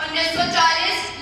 1940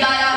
11